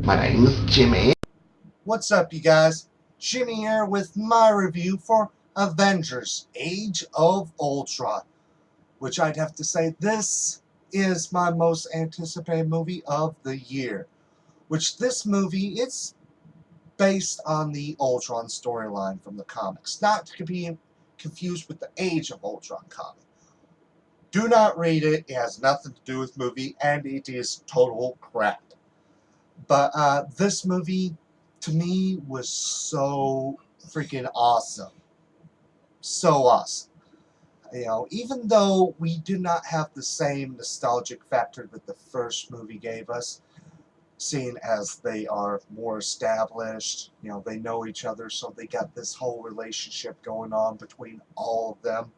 My name's Jimmy. What's up, you guys? Jimmy here with my review for Avengers Age of Ultron, which I'd have to say this is my most anticipated movie of the year. Which this movie, it's based on the Ultron storyline from the comics, not to be confused with the Age of Ultron comic. Do not read it, it has nothing to do with the movie, and it is total crap. But this movie, to me, was so freaking awesome. So awesome. You know, even though we do not have the same nostalgic factor that the first movie gave us, seeing as they are more established, you know, they know each other, so they got this whole relationship going on between all of them.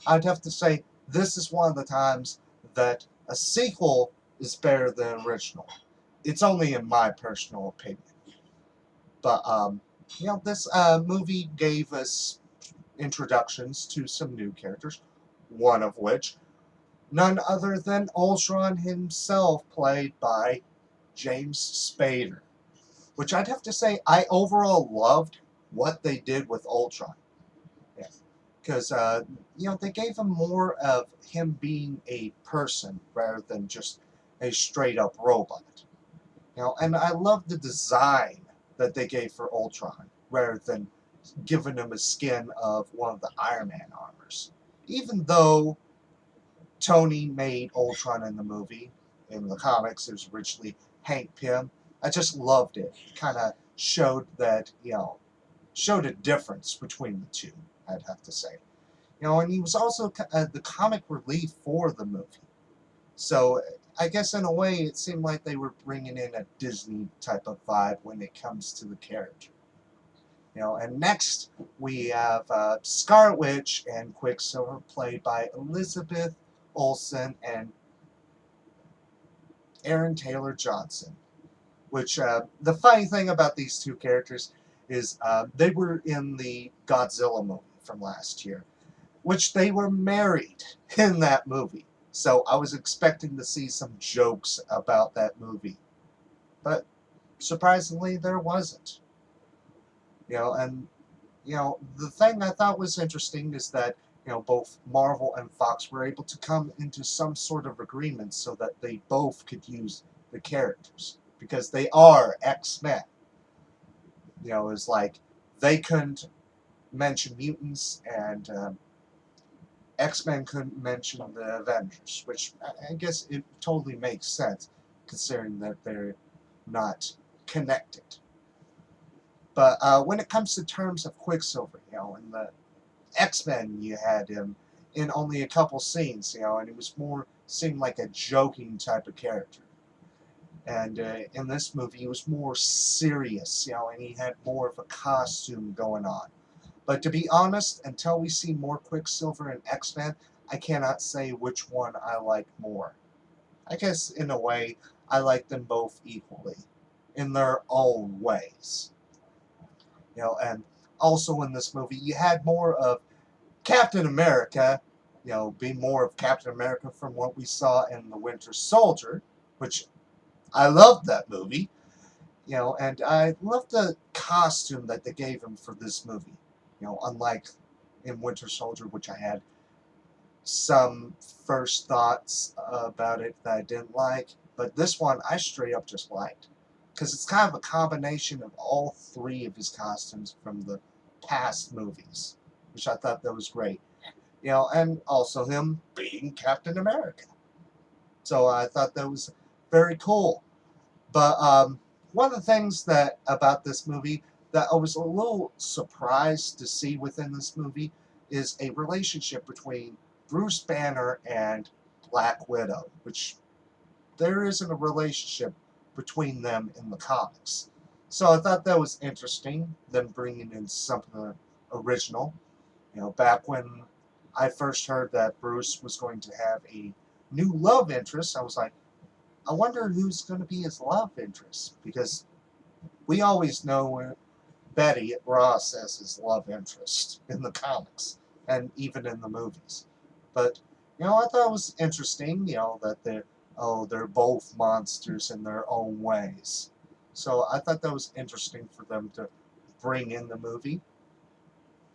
I'd have to say this is one of the times that a sequel is better than original. It's only in my personal opinion. But, you know, this movie gave us introductions to some new characters, one of which, none other than Ultron himself, played by James Spader. Which I'd have to say, I overall loved what they did with Ultron. Yeah. Because, you know, they gave him more of him being a person rather than just a straight-up robot. You know, and I love the design that they gave for Ultron, rather than giving him a skin of one of the Iron Man armors. Even though Tony made Ultron in the movie, in the comics, it was originally Hank Pym, I just loved it. It kind of showed that, you know, showed a difference between the two, I'd have to say. You know, and he was also the comic relief for the movie. So I guess in a way it seemed like they were bringing in a Disney type of vibe when it comes to the character. You know, and next we have Scarlet Witch and Quicksilver, played by Elizabeth Olsen and Aaron Taylor Johnson. Which the funny thing about these two characters is they were in the Godzilla movie from last year, which they were married in that movie. So I was expecting to see some jokes about that movie. But surprisingly, there wasn't. You know, and, you know, the thing I thought was interesting is that, you know, both Marvel and Fox were able to come into some sort of agreement so that they both could use the characters. Because they are X-Men. You know, it's like they couldn't mention mutants, and X-Men couldn't mention the Avengers, which I guess it totally makes sense, considering that they're not connected. But when it comes to terms of Quicksilver, you know, in the X-Men, you had him in only a couple scenes, you know, and he was more seemed like a joking type of character. And in this movie, he was more serious, you know, and he had more of a costume going on. But to be honest, until we see more Quicksilver and X-Men, I cannot say which one I like more. I guess, in a way, I like them both equally, in their own ways. You know, and also in this movie, you had more of Captain America, you know, be more of Captain America from what we saw in The Winter Soldier, which I loved that movie. You know, and I love the costume that they gave him for this movie. You know, unlike in Winter Soldier, which I had some first thoughts about it that I didn't like, but this one I straight up just liked. Because it's kind of a combination of all three of his costumes from the past movies, which I thought that was great. You know, and also him being Captain America. So I thought that was very cool. But one of the things that about this movie that I was a little surprised to see within this movie is a relationship between Bruce Banner and Black Widow, which there isn't a relationship between them in the comics. So I thought that was interesting, them bringing in something original. You know, back when I first heard that Bruce was going to have a new love interest, I was like, I wonder who's going to be his love interest, because we always know Betty Ross as his love interest in the comics and even in the movies. But you know, I thought it was interesting, you know, that they're both monsters in their own ways. So I thought that was interesting for them to bring in the movie.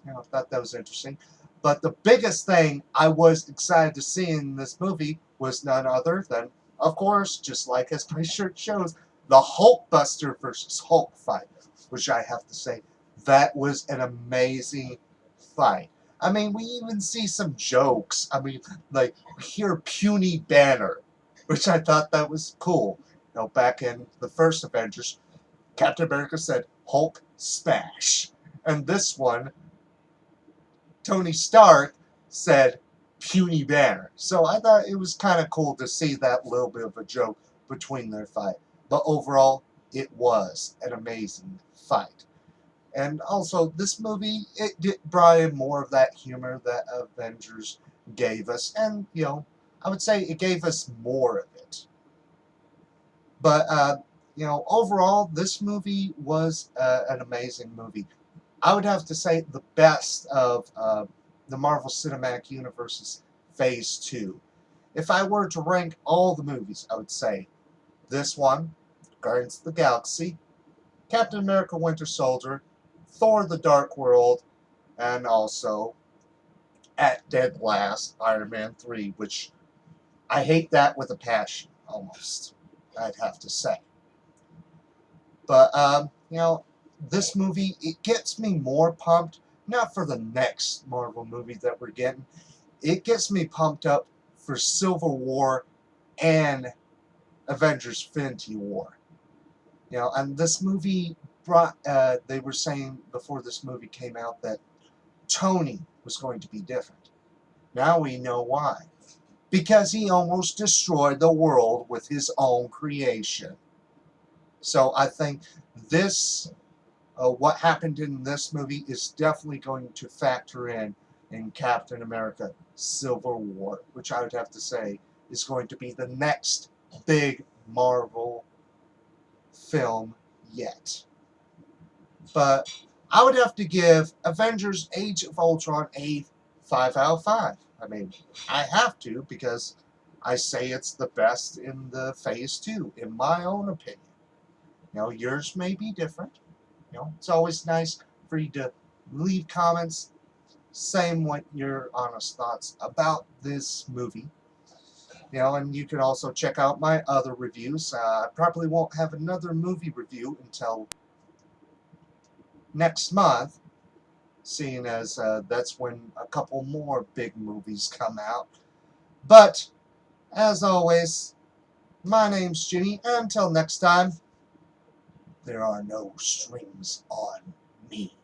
I thought that was interesting. But the biggest thing I was excited to see in this movie was none other than, of course, just like as my shirt shows, the Hulkbuster versus Hulk fight, which I have to say, that was an amazing fight. I mean, we even see some jokes. I mean, like, we hear Puny Banner, which I thought that was cool. Back in the first Avengers, Captain America said, Hulk smash. And this one, Tony Stark said puny banner. So I thought it was kind of cool to see that little bit of a joke between their fight. But overall, it was an amazing fight. And also, this movie, it brought in more of that humor that Avengers gave us. And, I would say it gave us more of it. But, overall, this movie was an amazing movie. I would have to say the best of the Marvel Cinematic Universe's Phase 2. If I were to rank all the movies, I would say this one, Guardians of the Galaxy, Captain America Winter Soldier, Thor the Dark World, and also, at dead last, Iron Man 3, which I hate that with a passion, almost, I'd have to say. But, this movie, it gets me more pumped, not for the next Marvel movie that we're getting. It gets me pumped up for Civil War and Avengers Infinity War. And this movie brought, they were saying before this movie came out that Tony was going to be different. Now we know why. Because he almost destroyed the world with his own creation. So I think this what happened in this movie is definitely going to factor in Captain America Civil War, which I would have to say is going to be the next big Marvel film yet. But I would have to give Avengers Age of Ultron a 5 out of 5. I mean, I have to because I say it's the best in the Phase 2, in my own opinion. Yours may be different. It's always nice for you to leave comments saying what your honest thoughts about this movie. And you can also check out my other reviews. I probably won't have another movie review until next month, seeing as that's when a couple more big movies come out. But, as always, my name's Jimmy, and until next time, there are no strings on me.